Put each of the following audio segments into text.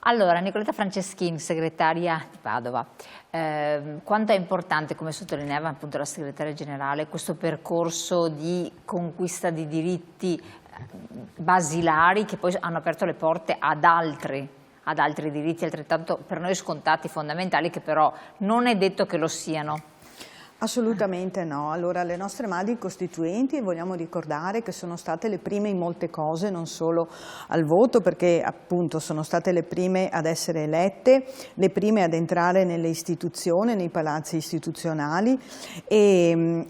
Allora, Nicoletta Franceschini, segretaria di Padova, quanto è importante, come sottolineava appunto la segretaria generale, questo percorso di conquista di diritti basilari che poi hanno aperto le porte ad altri diritti altrettanto per noi scontati, fondamentali, che però non è detto che lo siano. Assolutamente no. Allora, le nostre madri costituenti, vogliamo ricordare che sono state le prime in molte cose, non solo al voto, perché appunto sono state le prime ad essere elette, le prime ad entrare nelle istituzioni, nei palazzi istituzionali e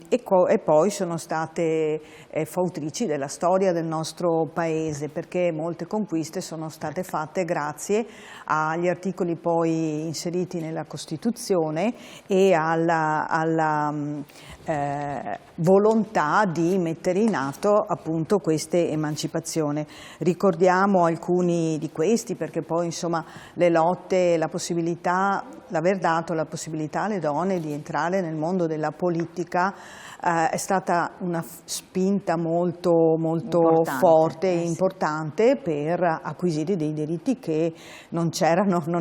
poi sono state fautrici della storia del nostro paese, perché molte conquiste sono state fatte grazie agli articoli poi inseriti nella Costituzione e alla volontà di mettere in atto appunto queste emancipazioni. Ricordiamo alcuni di questi, perché poi insomma le lotte, l'aver dato la possibilità alle donne di entrare nel mondo della politica è stata una spinta molto forte e importante per acquisire dei diritti che non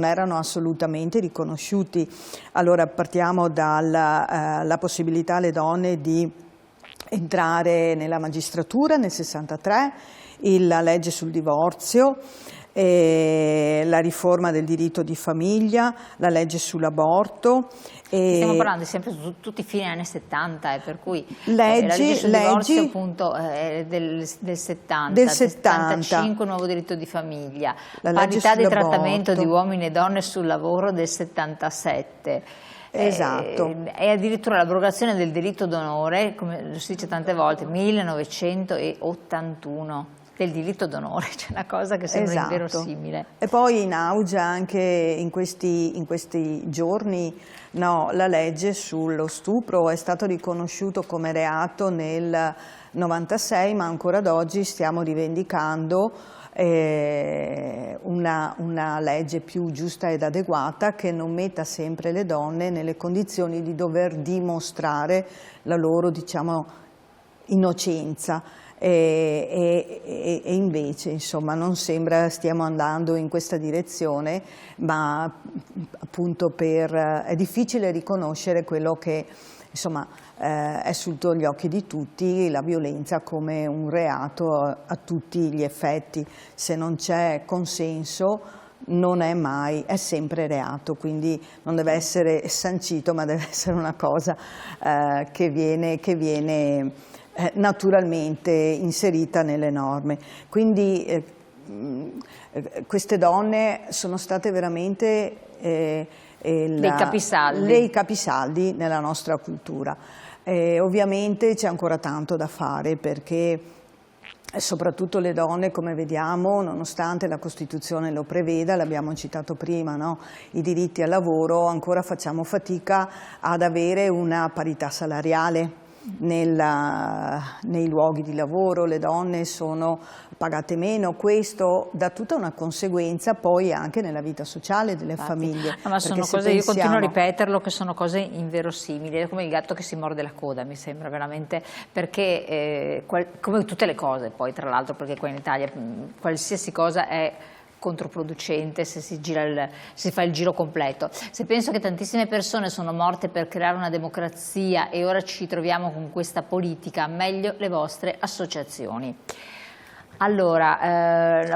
erano assolutamente riconosciuti. Allora partiamo dalla possibilità alle donne di entrare nella magistratura nel 63, la legge sul divorzio, la riforma del diritto di famiglia, la legge sull'aborto. Stiamo parlando sempre su tutti i fine anni 70, per cui la legge sul divorzio appunto è del 70, del 75 nuovo diritto di famiglia, la parità di trattamento di uomini e donne sul lavoro del 77. Esatto. E addirittura l'abrogazione del delitto d'onore, come si dice tante volte, 1981. Del diritto d'onore, c'è una cosa che sembra inverosimile. E poi in auge anche in questi giorni la legge sullo stupro, è stato riconosciuto come reato nel 96, ma ancora ad oggi stiamo rivendicando una legge più giusta ed adeguata, che non metta sempre le donne nelle condizioni di dover dimostrare la loro, diciamo, innocenza. E invece insomma non sembra stiamo andando in questa direzione, ma appunto è difficile riconoscere quello che insomma è sotto gli occhi di tutti, la violenza come un reato a tutti gli effetti. Se non c'è consenso non è mai, è sempre reato, quindi non deve essere sancito, ma deve essere una cosa che viene naturalmente inserita nelle norme. Quindi queste donne sono state veramente dei capisaldi nella nostra cultura. Ovviamente c'è ancora tanto da fare, perché soprattutto le donne, come vediamo, nonostante la Costituzione lo preveda, l'abbiamo citato prima, no? I diritti al lavoro, ancora facciamo fatica ad avere una parità salariale. Nei luoghi di lavoro le donne sono pagate meno, questo dà tutta una conseguenza poi anche nella vita sociale delle famiglie. No, ma sono cose, io continuo a ripeterlo, che sono cose inverosimili, è come il gatto che si morde la coda, mi sembra veramente, perché come tutte le cose poi tra l'altro, perché qua in Italia qualsiasi cosa è controproducente se si fa il giro completo. Se penso che tantissime persone sono morte per creare una democrazia e ora ci troviamo con questa politica, meglio le vostre associazioni. Allora,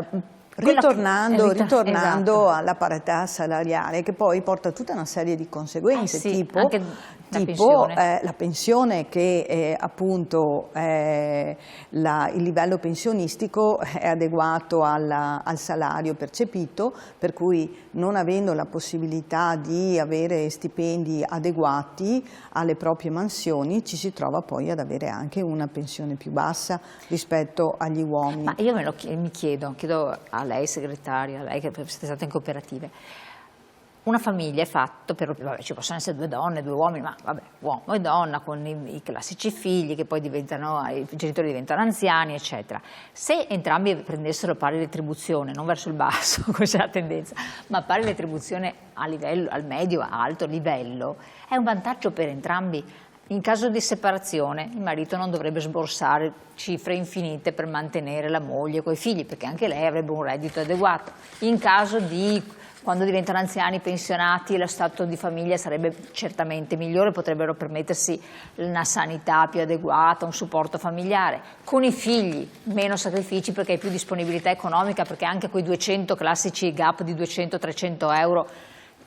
ritornando esatto. alla parità salariale, che poi porta tutta una serie di conseguenze, tipo la pensione, che appunto il livello pensionistico è adeguato al salario percepito, per cui non avendo la possibilità di avere stipendi adeguati alle proprie mansioni, ci si trova poi ad avere anche una pensione più bassa rispetto agli uomini. Ma io mi chiedo a lei segretaria, a lei che siete stata in cooperative, una famiglia è fatta ci possono essere 2 donne, 2 uomini, ma vabbè, uomo e donna con i classici figli che poi i genitori diventano anziani, eccetera. Se entrambi prendessero pari retribuzione, non verso il basso, come c'è la tendenza, ma pari retribuzione al medio, alto livello, è un vantaggio per entrambi. In caso di separazione il marito non dovrebbe sborsare cifre infinite per mantenere la moglie con i figli, perché anche lei avrebbe un reddito adeguato. In caso di, quando diventano anziani, pensionati, lo stato di famiglia sarebbe certamente migliore, potrebbero permettersi una sanità più adeguata, un supporto familiare. Con i figli meno sacrifici perché hai più disponibilità economica, perché anche quei 200 classici gap di 200-300 euro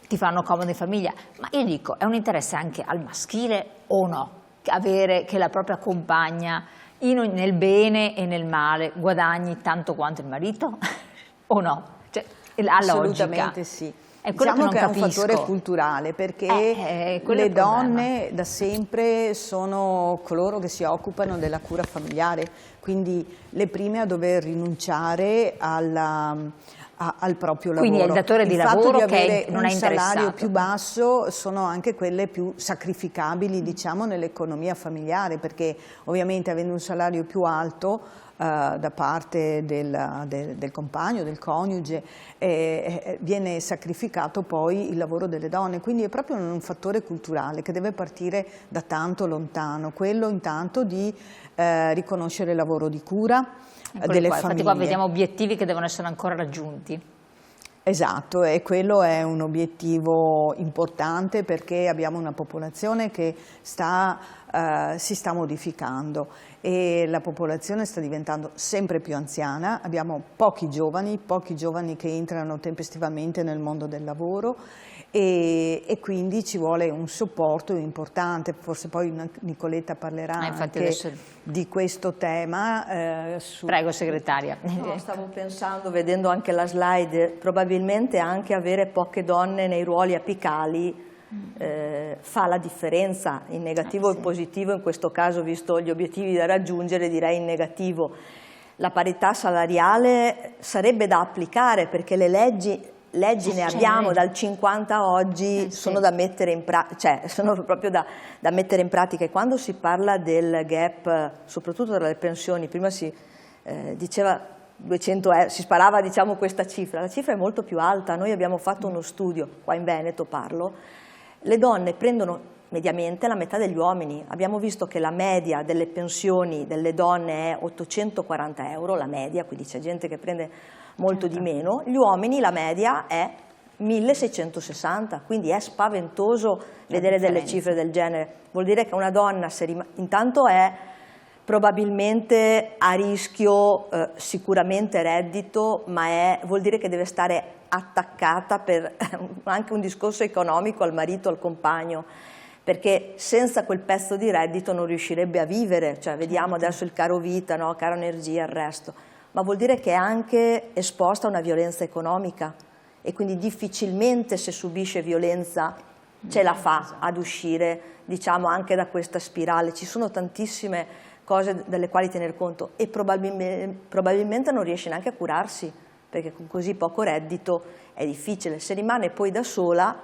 ti fanno comodo in famiglia. Ma io dico, è un interesse anche al maschile o no? Avere che la propria compagna nel bene e nel male guadagni tanto quanto il marito o no? Cioè, assolutamente sì. Diciamo che è un fattore culturale, perché le donne da sempre sono coloro che si occupano della cura familiare, quindi le prime a dover rinunciare al proprio lavoro. Quindi è il datore di lavoro che che non è interessato. Un salario più basso sono anche quelle più sacrificabili, diciamo, nell'economia familiare, perché ovviamente avendo un salario più alto da parte del compagno, del coniuge, viene sacrificato poi il lavoro delle donne, quindi è proprio un fattore culturale che deve partire da tanto lontano, quello intanto di riconoscere il lavoro di cura delle famiglie. Infatti qua vediamo obiettivi che devono essere ancora raggiunti. Esatto, e quello è un obiettivo importante perché abbiamo una popolazione che si sta modificando e la popolazione sta diventando sempre più anziana, abbiamo pochi giovani che entrano tempestivamente nel mondo del lavoro e quindi ci vuole un supporto importante, forse poi Nicoletta parlerà anche di questo tema. Prego segretaria. No, stavo pensando, vedendo anche la slide, probabilmente anche avere poche donne nei ruoli apicali fa la differenza in negativo o in positivo. In questo caso, visto gli obiettivi da raggiungere, direi in negativo. La parità salariale sarebbe da applicare perché le leggi ne abbiamo dal 50 a oggi, sono da mettere in pratica, sono proprio da mettere in pratica. E quando si parla del gap, soprattutto tra le pensioni, prima si diceva 200 euro, si sparava, diciamo, questa cifra, la cifra è molto più alta. Noi abbiamo fatto uno studio, qua in Veneto parlo, le donne prendono mediamente la metà degli uomini. Abbiamo visto che la media delle pensioni delle donne è 840 euro, la media, quindi c'è gente che prende molto di meno, gli uomini la media è 1660, quindi è spaventoso vedere delle cifre del genere. Vuol dire che una donna intanto è probabilmente a rischio sicuramente reddito, ma vuol dire che deve stare attaccata per anche un discorso economico al marito, al compagno, perché senza quel pezzo di reddito non riuscirebbe a vivere. Cioè, vediamo adesso il caro vita, no? Caro energia, il resto. Ma vuol dire che è anche esposta a una violenza economica e quindi difficilmente, se subisce violenza, ce la fa ad uscire, diciamo, anche da questa spirale. Ci sono tantissime cose delle quali tener conto e probabilmente non riesce neanche a curarsi, perché con così poco reddito è difficile. Se rimane poi da sola,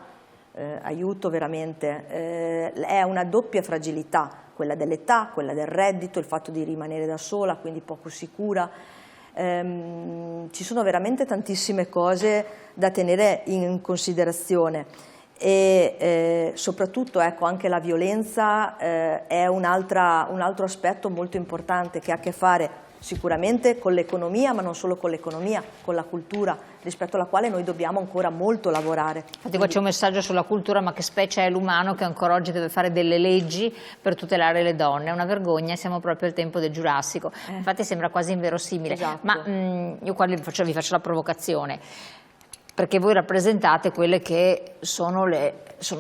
aiuto veramente, è una doppia fragilità, quella dell'età, quella del reddito, il fatto di rimanere da sola, quindi poco sicura. Ci sono veramente tantissime cose da tenere in considerazione e soprattutto, ecco, anche la violenza è un altro aspetto molto importante che ha a che fare sicuramente con l'economia, ma non solo con l'economia, con la cultura, rispetto alla quale noi dobbiamo ancora molto lavorare. Infatti qua c'è un messaggio sulla cultura, ma che specie è l'umano che ancora oggi deve fare delle leggi per tutelare le donne? È una vergogna, siamo proprio al tempo del Giurassico. Infatti sembra quasi inverosimile. Esatto. Ma io qua vi faccio la provocazione, perché voi rappresentate quelle che sono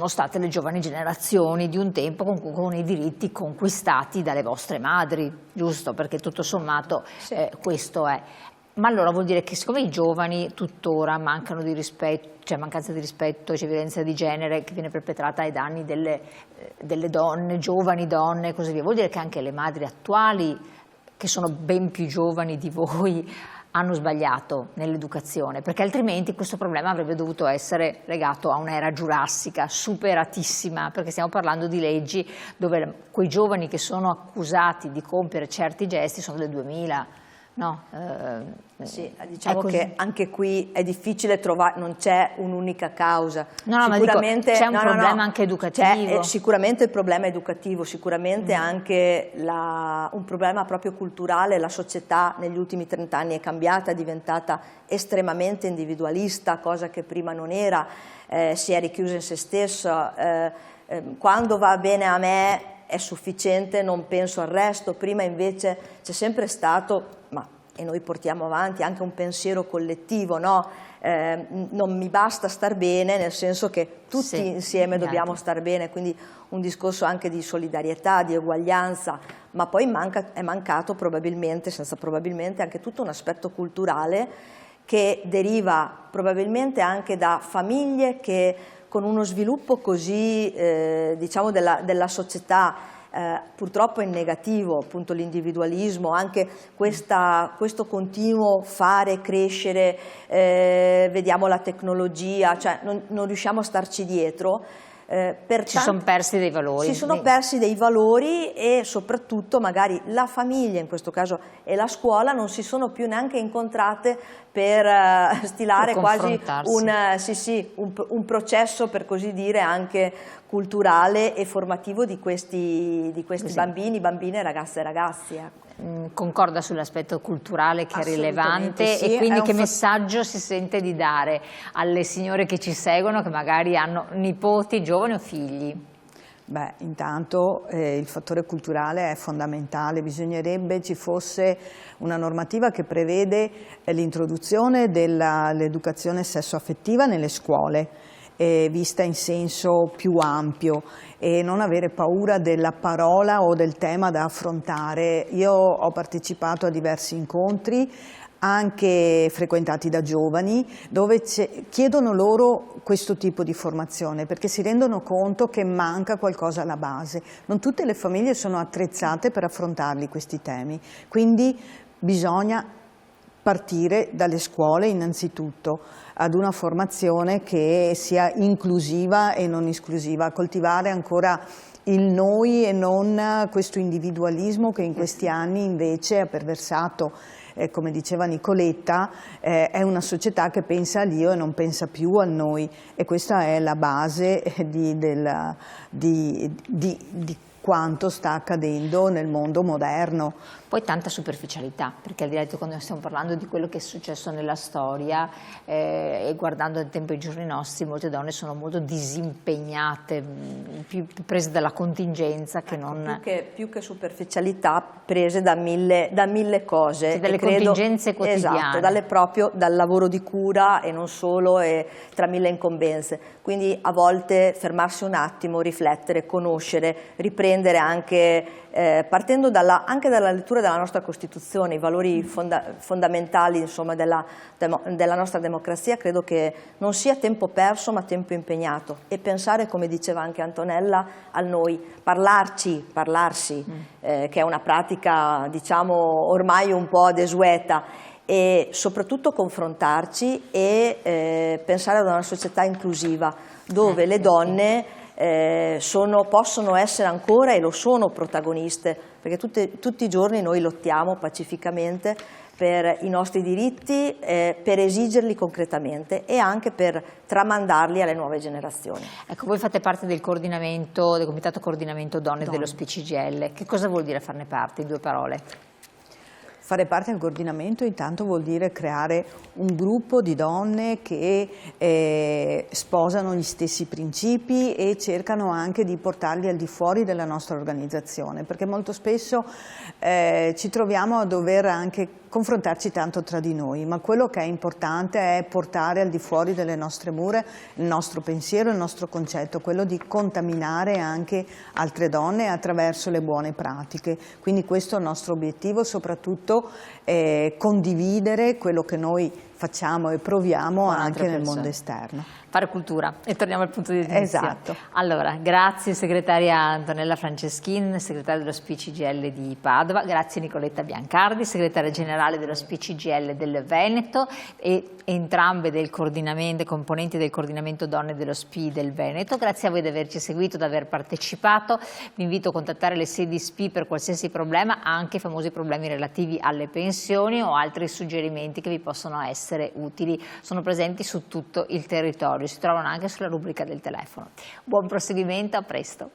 state le giovani generazioni di un tempo con i diritti conquistati dalle vostre madri, giusto? Perché tutto sommato questo è. Ma allora vuol dire che siccome i giovani tuttora mancano di rispetto, c'è mancanza di rispetto, c'è violenza di genere che viene perpetrata ai danni delle donne, giovani donne e così via, vuol dire che anche le madri attuali, che sono ben più giovani di voi, hanno sbagliato nell'educazione, perché altrimenti questo problema avrebbe dovuto essere legato a un'era giurassica superatissima, perché stiamo parlando di leggi dove quei giovani che sono accusati di compiere certi gesti sono del 2000, no? Sì, diciamo che anche qui è difficile trovare, non c'è un'unica causa. Sicuramente c'è un problema anche educativo. Sicuramente il problema educativo, sicuramente anche un problema proprio culturale. La società negli ultimi 30 anni è cambiata, è diventata estremamente individualista, cosa che prima non era, si è richiusa in se stesso. Quando va bene a me è sufficiente, non penso al resto. Prima invece c'è sempre stato, e noi portiamo avanti anche un pensiero collettivo, no? Non mi basta star bene, nel senso che tutti insieme dobbiamo star bene, quindi un discorso anche di solidarietà, di uguaglianza, ma poi è mancato probabilmente, senza probabilmente, anche tutto un aspetto culturale che deriva probabilmente anche da famiglie che con uno sviluppo così diciamo della società purtroppo in negativo, appunto l'individualismo, anche questo continuo fare, crescere, vediamo la tecnologia, cioè non riusciamo a starci dietro. Si sono persi dei valori. Si sono persi dei valori e soprattutto magari la famiglia in questo caso e la scuola non si sono più neanche incontrate per stilare quasi un processo, per così dire, anche culturale e formativo di questi bambini, bambine, ragazze e ragazzi. Ecco. Concorda sull'aspetto culturale che è rilevante e quindi che messaggio si sente di dare alle signore che ci seguono, che magari hanno nipoti, giovani o figli? Beh, intanto il fattore culturale è fondamentale, bisognerebbe ci fosse una normativa che prevede l'introduzione dell'educazione sessuaffettiva nelle scuole, vista in senso più ampio, e non avere paura della parola o del tema da affrontare. Io ho partecipato a diversi incontri, anche frequentati da giovani, dove chiedono loro questo tipo di formazione perché si rendono conto che manca qualcosa alla base. Non tutte le famiglie sono attrezzate per affrontarli questi temi, quindi bisogna partire dalle scuole innanzitutto ad una formazione che sia inclusiva e non esclusiva, coltivare ancora il noi e non questo individualismo che in questi anni invece ha perversato, come diceva Nicoletta, è una società che pensa all'io e non pensa più al noi, e questa è la base di quanto sta accadendo nel mondo moderno. Poi tanta superficialità, perché al di là di quando stiamo parlando di quello che è successo nella storia e guardando il tempo e i giorni nostri, molte donne sono molto disimpegnate, più prese dalla contingenza che non... Più che superficialità, prese da mille cose. Sì, dalle contingenze quotidiane. Esatto, dal lavoro di cura e non solo, e tra mille incombenze. Quindi a volte fermarsi un attimo, riflettere, conoscere, riprendere anche, partendo anche dalla lettura della nostra Costituzione, i valori fondamentali, insomma, della nostra democrazia, credo che non sia tempo perso ma tempo impegnato, e pensare, come diceva anche Antonella, al noi, parlarsi, che è una pratica, diciamo, ormai un po' desueta, e soprattutto confrontarci e pensare ad una società inclusiva dove le donne possono essere ancora, e lo sono, protagoniste, perché tutti i giorni noi lottiamo pacificamente per i nostri diritti, per esigerli concretamente e anche per tramandarli alle nuove generazioni. Ecco, voi fate parte del Comitato Coordinamento Donne dello SPCGIL. Che cosa vuol dire farne parte, in 2 parole? Fare parte del coordinamento intanto vuol dire creare un gruppo di donne che sposano gli stessi principi e cercano anche di portarli al di fuori della nostra organizzazione, perché molto spesso ci troviamo a dover anche confrontarci tanto tra di noi, ma quello che è importante è portare al di fuori delle nostre mura il nostro pensiero, il nostro concetto, quello di contaminare anche altre donne attraverso le buone pratiche. Quindi questo è il nostro obiettivo, soprattutto condividere quello che noi facciamo e proviamo con anche altre nel persone. mondo esterno. Fare cultura, e torniamo al punto di inizio. Esatto. Allora, grazie segretaria Antonella Franceschin, segretaria dello SPI-CGIL di Padova, grazie Nicoletta Biancardi, segretaria generale dello SPI-CGIL del Veneto e entrambe del coordinamento, componenti del coordinamento donne dello SPI del Veneto. Grazie a voi di averci seguito, di aver partecipato. Vi invito a contattare le sedi SPI per qualsiasi problema, anche i famosi problemi relativi alle pensioni o altri suggerimenti che vi possono essere utili. Sono presenti su tutto il territorio, si trovano anche sulla rubrica del telefono. Buon proseguimento, a presto.